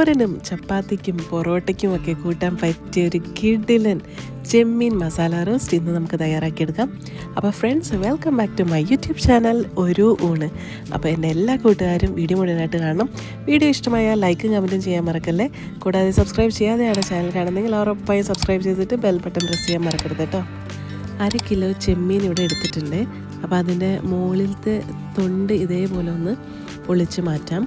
ചോറിനും ചപ്പാത്തിക്കും പൊറോട്ടയ്ക്കും ഒക്കെ കൂട്ടാൻ പറ്റിയ ഒരു കിടിലൻ ചെമ്മീൻ മസാല റോസ്റ്റ് ഇന്ന് നമുക്ക് തയ്യാറാക്കിയെടുക്കാം. അപ്പോൾ friends, welcome back to my YouTube channel ഒരു ഊണ്. അപ്പോൾ എൻ്റെ എല്ലാ കൂട്ടുകാരും വീഡിയോ മുഴുവനായിട്ട് കാണണം. വീഡിയോ ഇഷ്ടമായാൽ ലൈക്കും കമൻറ്റും ചെയ്യാൻ മറക്കല്ലേ. കൂടാതെ സബ്സ്ക്രൈബ് ചെയ്യാതെയാണ് ചാനൽ കാണുന്നെങ്കിൽ ഉറപ്പായും സബ്സ്ക്രൈബ് ചെയ്തിട്ട് ബെൽ ബട്ടൺ പ്രസ് ചെയ്യാൻ മറക്കരുത് കേട്ടോ. 1 കിലോ ചെമ്മീൻ ഇവിടെ എടുത്തിട്ടുണ്ട്. അപ്പോൾ അതിൻ്റെ മുകളിലത്തെ തൊണ്ട് ഇതേപോലെ ഒന്ന് പൊളിച്ച് മാറ്റാം.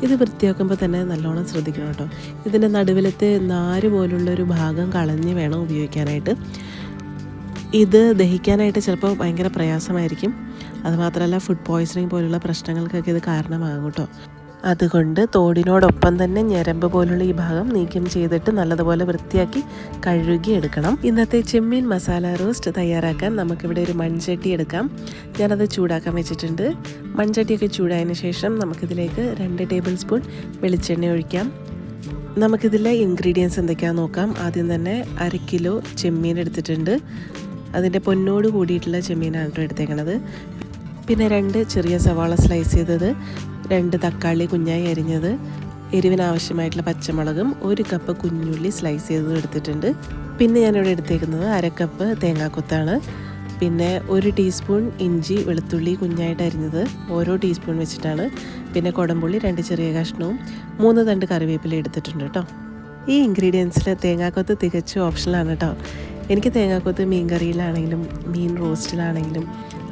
ഇത് വൃത്തിയാക്കുമ്പോൾ തന്നെ നല്ലോണം ശ്രദ്ധിക്കണം കേട്ടോ. ഇതിൻ്റെ നടുവിലത്തെ നാര് പോലുള്ളൊരു ഭാഗം കളഞ്ഞ് വേണം ഉപയോഗിക്കാനായിട്ട്. ഇത് ദഹിക്കാനായിട്ട് ചിലപ്പോൾ ഭയങ്കര പ്രയാസമായിരിക്കും. അതുമാത്രമല്ല ഫുഡ് പോയ്സണിങ് പോലുള്ള പ്രശ്നങ്ങൾക്കൊക്കെ ഇത് കാരണമാകും കേട്ടോ. അതുകൊണ്ട് തോടിനോടൊപ്പം തന്നെ ഞരമ്പ് പോലുള്ള ഈ ഭാഗം നീക്കം ചെയ്തിട്ട് നല്ലതുപോലെ വൃത്തിയാക്കി കഴുകി എടുക്കണം. ഇന്നത്തെ ചെമ്മീൻ മസാല റോസ്റ്റ് തയ്യാറാക്കാൻ നമുക്കിവിടെ ഒരു മൺചട്ടി എടുക്കാം. ഞാനത് ചൂടാക്കാൻ വെച്ചിട്ടുണ്ട്. മൺചട്ടിയൊക്കെ ചൂടായതിന് ശേഷം നമുക്കിതിലേക്ക് 2 ടേബിൾ സ്പൂൺ വെളിച്ചെണ്ണ ഒഴിക്കാം. നമുക്കിതിലെ ഇൻഗ്രീഡിയൻസ് എന്തൊക്കെയാണെന്ന് നോക്കാം. ആദ്യം തന്നെ 1 കിലോ ചെമ്മീൻ എടുത്തിട്ടുണ്ട്. അതിൻ്റെ പൊന്നോട് കൂടിയിട്ടുള്ള ചെമ്മീനാണ് കേട്ടോ എടുത്തേക്കണത്. പിന്നെ 2 ചെറിയ സവാള സ്ലൈസ് ചെയ്തത്, 2 തക്കാളി കുഞ്ഞായി അരിഞ്ഞത്, എരിവിനാവശ്യമായിട്ടുള്ള പച്ചമുളകും 1 കപ്പ് കുഞ്ഞുള്ളി സ്ലൈസ് ചെയ്തതും എടുത്തിട്ടുണ്ട്. പിന്നെ ഞാനിവിടെ എടുത്തേക്കുന്നത് 1/2 കപ്പ് തേങ്ങാക്കൊത്താണ്. പിന്നെ 1 ടീസ്പൂൺ ഇഞ്ചി വെളുത്തുള്ളി കുഞ്ഞായിട്ട് അരിഞ്ഞത്, ഓരോ ടീസ്പൂൺ വെച്ചിട്ടാണ്. പിന്നെ കുടംപുള്ളി 2 ചെറിയ കഷ്ണവും 3 തണ്ട് കറിവേപ്പില എടുത്തിട്ടുണ്ട് കേട്ടോ. ഈ ഇൻഗ്രീഡിയൻസിൽ തേങ്ങാക്കൊത്ത് തികച്ചും ഓപ്ഷനാണ് കേട്ടോ. എനിക്ക് തേങ്ങാക്കൊത്ത് മീൻ കറിയിലാണെങ്കിലും മീൻ റോസ്റ്റിലാണെങ്കിലും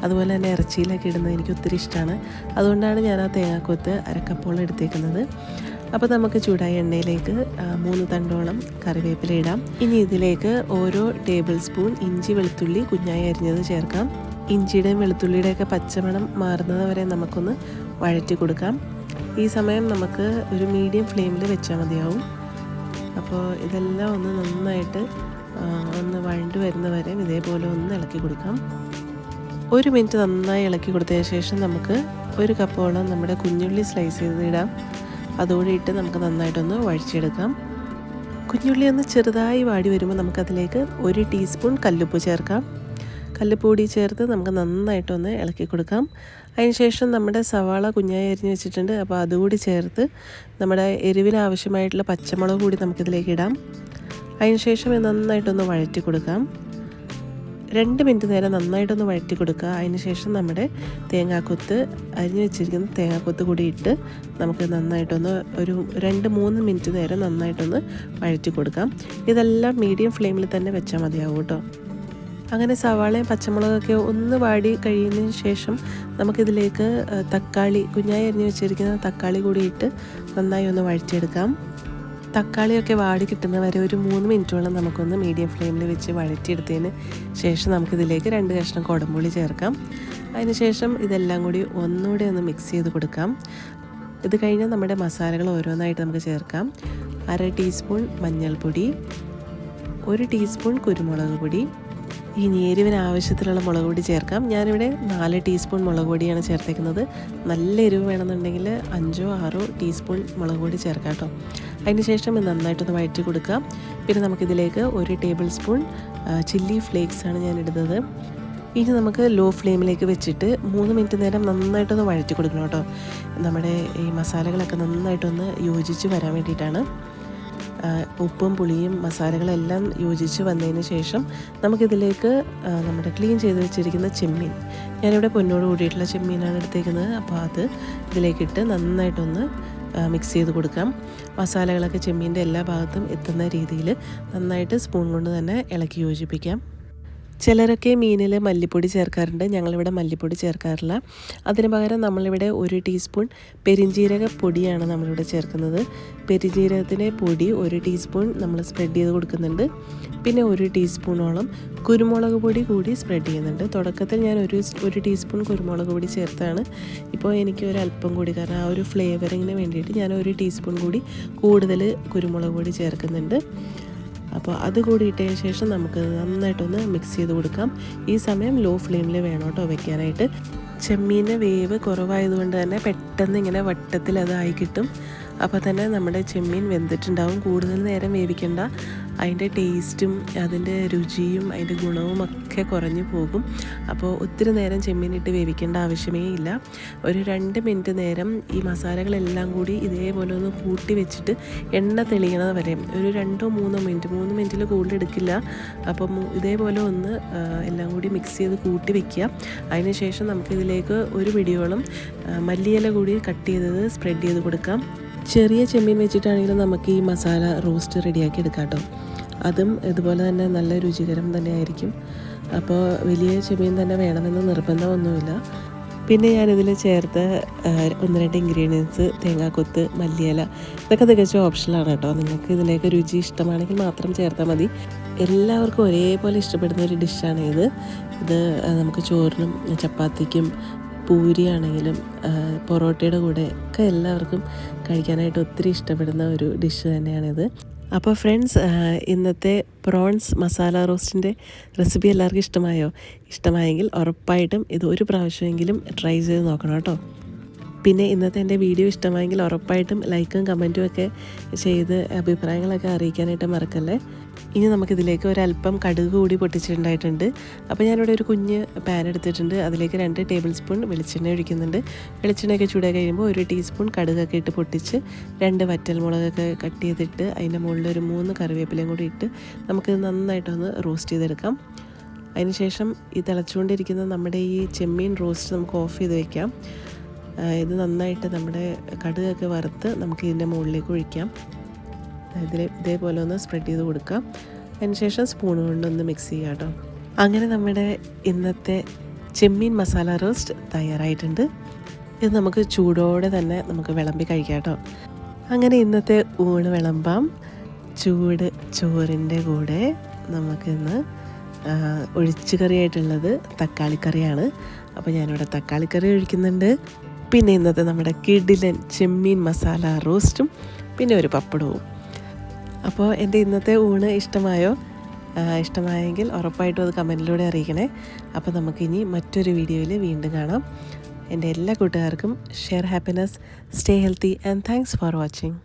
അതുപോലെ തന്നെ ഇറച്ചിയിലൊക്കെ ഇടുന്നത് എനിക്ക് ഒത്തിരി ഇഷ്ടമാണ്. അതുകൊണ്ടാണ് ഞാൻ ആ തേങ്ങാക്കൊത്ത് 1/2 കപ്പോളം എടുത്തേക്കുന്നത്. അപ്പോൾ നമുക്ക് ചൂടായ എണ്ണയിലേക്ക് 3 തണ്ടോളം കറിവേപ്പില ഇടാം. ഇനി ഇതിലേക്ക് ഓരോ ടേബിൾ സ്പൂൺ ഇഞ്ചി വെളുത്തുള്ളി കുഞ്ഞായി അരിഞ്ഞത് ചേർക്കാം. ഇഞ്ചിയുടെയും വെളുത്തുള്ളിയുടെയൊക്കെ പച്ചമണം മാറുന്നത് വരെ നമുക്കൊന്ന് വഴറ്റി കൊടുക്കാം. ഈ സമയം നമുക്ക് ഒരു മീഡിയം ഫ്ലെയിമിൽ വെച്ചാൽ മതിയാവും. അപ്പോൾ ഇതെല്ലാം ഒന്ന് നന്നായിട്ട് ഒന്ന് വഴണ്ട് വരുന്ന വരെ ഇതേപോലെ ഒന്ന് ഇളക്കി കൊടുക്കാം. 1 മിനിറ്റ് നന്നായി ഇളക്കി കൊടുത്തതിന് ശേഷം നമുക്ക് 1 കപ്പോളം നമ്മുടെ കുഞ്ഞുള്ളി സ്ലൈസ് ചെയ്ത് ഇടാം. അതോടെ ഇട്ട് നമുക്ക് നന്നായിട്ടൊന്ന് വഴിച്ചെടുക്കാം. കുഞ്ഞുള്ളി ഒന്ന് ചെറുതായി വാടി വരുമ്പോൾ നമുക്കതിലേക്ക് 1 ടീസ്പൂൺ കല്ലുപ്പ് ചേർക്കാം. കല്ലുപ്പ് കൂടി ചേർത്ത് നമുക്ക് നന്നായിട്ടൊന്ന് ഇളക്കി കൊടുക്കാം. അതിനുശേഷം നമ്മുടെ സവാള കുഞ്ഞായി അരിഞ്ഞ് വെച്ചിട്ടുണ്ട്. അപ്പോൾ അതുകൂടി ചേർത്ത് നമ്മുടെ എരിവിന് ആവശ്യമായിട്ടുള്ള പച്ചമുളക് കൂടി നമുക്കിതിലേക്ക് ഇടാം. അതിനുശേഷം നന്നായിട്ടൊന്ന് വഴറ്റി കൊടുക്കാം. 2 മിനിറ്റ് നേരം നന്നായിട്ടൊന്ന് വഴറ്റി കൊടുക്കുക. അതിനുശേഷം നമ്മുടെ തേങ്ങാക്കൊത്ത് അരിഞ്ഞ് വെച്ചിരിക്കുന്ന തേങ്ങാക്കൊത്ത് കൂടി ഇട്ട് നമുക്ക് നന്നായിട്ടൊന്ന് ഒരു 2-3 മിനിറ്റ് നേരം നന്നായിട്ടൊന്ന് വഴറ്റി കൊടുക്കാം. ഇതെല്ലാം മീഡിയം ഫ്ലെയിമിൽ തന്നെ വെച്ചാൽ മതിയാവും കേട്ടോ. അങ്ങനെ സവാളയും പച്ചമുളകൊക്കെ ഒന്ന് വാടി കഴിയുന്നതിന് ശേഷം നമുക്കിതിലേക്ക് തക്കാളി കുഞ്ഞായി അരിഞ്ഞ് വെച്ചിരിക്കുന്ന തക്കാളി കൂടി ഇട്ട് നന്നായി ഒന്ന് വഴറ്റിയെടുക്കാം. തക്കാളിയൊക്കെ വാടി കിട്ടുന്ന വരെ ഒരു 3 മിനിറ്റോളം നമുക്കൊന്ന് മീഡിയം ഫ്ലെയിമിൽ വെച്ച് വഴറ്റിയെടുത്തതിന് ശേഷം നമുക്കിതിലേക്ക് 2 കഷ്ണം കുടംപുളി ചേർക്കാം. അതിനുശേഷം ഇതെല്ലാം കൂടി ഒന്നുകൂടി ഒന്ന് മിക്സ് ചെയ്ത് കൊടുക്കാം. ഇത് കഴിഞ്ഞാൽ നമ്മുടെ മസാലകൾ ഓരോന്നായിട്ട് നമുക്ക് ചേർക്കാം. 1/2 ടീസ്പൂൺ മഞ്ഞൾപ്പൊടി, 1 ടീസ്പൂൺ കുരുമുളക് പൊടി, ഇനി എരിവിന് ആവശ്യത്തിലുള്ള മുളക് പൊടി ചേർക്കാം. ഞാനിവിടെ 4 ടീസ്പൂൺ മുളക് പൊടിയാണ് ചേർത്തേക്കുന്നത്. നല്ല എരിവ് വേണമെന്നുണ്ടെങ്കിൽ 5-6 ടീസ്പൂൺ മുളക് പൊടി ചേർക്കാം കേട്ടോ. അതിനുശേഷം ഇത് നന്നായിട്ടൊന്ന് വഴറ്റി കൊടുക്കാം. പിന്നെ നമുക്കിതിലേക്ക് 1 ടേബിൾ സ്പൂൺ ചില്ലി ഫ്ലേക്സ് ആണ് ഞാൻ ഇടുന്നത്. ഇനി നമുക്ക് ലോ ഫ്ലെയിമിലേക്ക് വെച്ചിട്ട് 3 മിനിറ്റ് നേരം നന്നായിട്ടൊന്ന് വഴറ്റി കൊടുക്കണം കേട്ടോ. നമ്മുടെ ഈ മസാലകളൊക്കെ നന്നായിട്ടൊന്ന് യോജിച്ച് വരാൻ വേണ്ടിയിട്ടാണ്. ഉപ്പും പുളിയും മസാലകളെല്ലാം യോജിച്ച് വന്നതിന് ശേഷം നമുക്കിതിലേക്ക് നമ്മുടെ ക്ലീൻ ചെയ്ത് വെച്ചിരിക്കുന്ന ചെമ്മീൻ, ഞാനിവിടെ പൊന്നോട് കൂടിയിട്ടുള്ള ചെമ്മീനാണ് എടുത്തേക്കുന്നത്. അപ്പോൾ അത് ഇതിലേക്കിട്ട് നന്നായിട്ടൊന്ന് മിക്സ് ചെയ്ത് കൊടുക്കാം. മസാലകളൊക്കെ ചെമ്മീൻ്റെ എല്ലാ ഭാഗത്തും എത്തുന്ന രീതിയിൽ നന്നായിട്ട് സ്പൂൺ കൊണ്ട് തന്നെ ഇളക്കി യോജിപ്പിക്കാം. ചിലരൊക്കെ മീനിൽ മല്ലിപ്പൊടി ചേർക്കാറുണ്ട്. ഞങ്ങളിവിടെ മല്ലിപ്പൊടി ചേർക്കാറില്ല. അതിന് പകരം നമ്മളിവിടെ 1 ടീസ്പൂൺ പെരിഞ്ജീരക പൊടിയാണ് നമ്മളിവിടെ ചേർക്കുന്നത്. പെരിഞ്ജീരകത്തിൻ്റെ പൊടി 1 ടീസ്പൂൺ നമ്മൾ സ്പ്രെഡ് ചെയ്ത് കൊടുക്കുന്നുണ്ട്. പിന്നെ 1 ടീസ്പൂണോളം കുരുമുളക് പൊടി കൂടി സ്പ്രെഡ് ചെയ്യുന്നുണ്ട്. തുടക്കത്തിൽ ഞാൻ ഒരു ടീസ്പൂൺ കുരുമുളക് പൊടി ചേർത്താണ്. ഇപ്പോൾ എനിക്ക് ഒരല്പം കൂടി, കാരണം ആ ഒരു ഫ്ലേവറിങ്ങിന് വേണ്ടിയിട്ട് ഞാൻ 1 ടീസ്പൂൺ കൂടി കൂടുതൽ കുരുമുളക് പൊടി ചേർക്കുന്നുണ്ട്. അപ്പോൾ അത് കൂടി ഇട്ടതിന് ശേഷം നമുക്ക് നന്നായിട്ടൊന്ന് മിക്സ് ചെയ്ത് കൊടുക്കാം. ഈ സമയം ലോ ഫ്ലെയിമിൽ വേണം കേട്ടോ വെക്കാനായിട്ട്. ചെമ്മീൻ്റെ വേവ് കുറവായതുകൊണ്ട് തന്നെ പെട്ടെന്ന് ഇങ്ങനെ വട്ടത്തിൽ അതായി കിട്ടും. അപ്പോൾ തന്നെ നമ്മുടെ ചെമ്മീൻ വെന്തിട്ടുണ്ടാവും. കൂടുതൽ നേരം വേവിക്കേണ്ട. അതിൻ്റെ ടേസ്റ്റും അതിൻ്റെ രുചിയും അതിൻ്റെ ഗുണവും ഒക്കെ കുറഞ്ഞു പോകും. അപ്പോൾ ഒത്തിരി നേരം ചെമ്മീനിട്ട് വേവിക്കേണ്ട ആവശ്യമേ ഇല്ല. ഒരു 2 മിനിറ്റ് നേരം ഈ മസാലകളെല്ലാം കൂടി ഇതേപോലെ ഒന്ന് കൂട്ടി വെച്ചിട്ട് എണ്ണ തെളിയണത് വരെ ഒരു 2-3 മിനിറ്റ്, 3 മിനിറ്റിൽ കൂടുതൽ എടുക്കില്ല. അപ്പം ഇതേപോലെ ഒന്ന് എല്ലാം കൂടി മിക്സ് ചെയ്ത് കൂട്ടി വെക്കുക. അതിന് ശേഷം നമുക്കിതിലേക്ക് ഒരു പിടിയോളം മല്ലിയില കൂടി കട്ട് ചെയ്തത് സ്പ്രെഡ് ചെയ്ത് കൊടുക്കാം. ചെറിയ ചെമ്മീൻ വെച്ചിട്ടാണെങ്കിലും നമുക്ക് ഈ മസാല റോസ്റ്റ് റെഡിയാക്കി എടുക്കാം കേട്ടോ. അതും ഇതുപോലെ തന്നെ നല്ല രുചികരം തന്നെ ആയിരിക്കും. അപ്പോൾ വലിയ ചെമ്മീൻ തന്നെ വേണമെന്ന് നിർബന്ധമൊന്നുമില്ല. പിന്നെ ഞാനിതിൽ ചേർത്ത 1-2 ഇൻഗ്രീഡിയൻസ് തേങ്ങാക്കൊത്ത്, മല്ലിയില, ഇതൊക്കെ തികച്ചും ഓപ്ഷനാണ് കേട്ടോ. നിങ്ങൾക്ക് ഇതിൻ്റെയൊക്കെ രുചി ഇഷ്ടമാണെങ്കിൽ മാത്രം ചേർത്താൽ മതി. എല്ലാവർക്കും ഒരേപോലെ ഇഷ്ടപ്പെടുന്ന ഒരു ഡിഷാണ് ഇത് നമുക്ക് ചോറിനും ചപ്പാത്തിക്കും പൂരിയാണെങ്കിലും പൊറോട്ടയുടെ കൂടെ ഒക്കെ എല്ലാവർക്കും കഴിക്കാനായിട്ട് ഒത്തിരി ഇഷ്ടപ്പെടുന്ന ഒരു ഡിഷ് തന്നെയാണിത്. അപ്പോൾ ഫ്രണ്ട്സ്, ഇന്നത്തെ പ്രോൺസ് മസാല റോസ്റ്റിൻ്റെ റെസിപ്പി എല്ലാവർക്കും ഇഷ്ടമായോ? ഇഷ്ടമായെങ്കിൽ ഉറപ്പായിട്ടും ഇത് ഒരു പ്രാവശ്യമെങ്കിലും ട്രൈ ചെയ്ത് നോക്കണം കേട്ടോ. പിന്നെ ഇന്നത്തെ എൻ്റെ വീഡിയോ ഇഷ്ടമായെങ്കിൽ ഉറപ്പായിട്ടും ലൈക്കും കമൻറ്റും ഒക്കെ ചെയ്ത് അഭിപ്രായങ്ങളൊക്കെ അറിയിക്കാനായിട്ട് മറക്കല്ലേ. ഇനി നമുക്കിതിലേക്ക് ഒരല്പം കടുക് കൂടി പൊട്ടിച്ചിട്ടുണ്ടായിട്ടുണ്ട്. അപ്പോൾ ഞാനിവിടെ ഒരു കുഞ്ഞ് പാൻ എടുത്തിട്ടുണ്ട്. അതിലേക്ക് 2 ടേബിൾ സ്പൂൺ വെളിച്ചെണ്ണ ഒഴിക്കുന്നുണ്ട്. വെളിച്ചെണ്ണയൊക്കെ ചൂടായി കഴിയുമ്പോൾ 1 ടീസ്പൂൺ കടുകൊക്കെ ഇട്ട് പൊട്ടിച്ച് 2 വറ്റൽമുളകൊക്കെ കട്ട് ചെയ്തിട്ട് അതിൻ്റെ മുകളിൽ ഒരു 3 കറിവേപ്പിലയും കൂടി ഇട്ട് നമുക്കിത് നന്നായിട്ടൊന്ന് റോസ്റ്റ് ചെയ്തെടുക്കാം. അതിനുശേഷം ഈ തിളച്ചുകൊണ്ടിരിക്കുന്ന നമ്മുടെ ഈ ചെമ്മീൻ റോസ്റ്റ് നമുക്ക് ഓഫ് ചെയ്ത് വയ്ക്കാം. ഇത് നന്നായിട്ട് നമ്മുടെ കടുകൊക്കെ വറുത്ത് നമുക്ക് ഇതിൻ്റെ മുകളിലേക്ക് ഒഴിക്കാം. ഇതേപോലെ ഒന്ന് സ്പ്രെഡ് ചെയ്ത് കൊടുക്കാം. അതിനുശേഷം സ്പൂൺ കൊണ്ടൊന്ന് മിക്സ് ചെയ്യാം കേട്ടോ. അങ്ങനെ നമ്മുടെ ഇന്നത്തെ ചെമ്മീൻ മസാല റോസ്റ്റ് തയ്യാറായിട്ടുണ്ട്. ഇത് നമുക്ക് ചൂടോടെ തന്നെ നമുക്ക് വിളമ്പി കഴിക്കാം കേട്ടോ. അങ്ങനെ ഇന്നത്തെ ഊണ് വിളമ്പാം. ചൂട് ചോറിൻ്റെ കൂടെ നമുക്കിന്ന് ഒഴിച്ചുകറിയായിട്ടുള്ളത് തക്കാളിക്കറിയാണ്. അപ്പോൾ ഞാനിവിടെ തക്കാളിക്കറി ഒഴിക്കുന്നുണ്ട്. പിന്നെ ഇന്നത്തെ നമ്മുടെ കിടിലൻ ചെമ്മീൻ മസാല റോസ്റ്റും പിന്നെ ഒരു പപ്പടവും. അപ്പോൾ എൻ്റെ ഇന്നത്തെ ഊണ് ഇഷ്ടമായോ? ഇഷ്ടമായെങ്കിൽ ഉറപ്പായിട്ടും അത് കമൻറ്റിലൂടെ അറിയിക്കണേ. അപ്പോൾ നമുക്കിനി മറ്റൊരു വീഡിയോയിൽ വീണ്ടും കാണാം. എൻ്റെ എല്ലാ കൂട്ടുകാർക്കും share happiness, stay healthy and thanks for watching.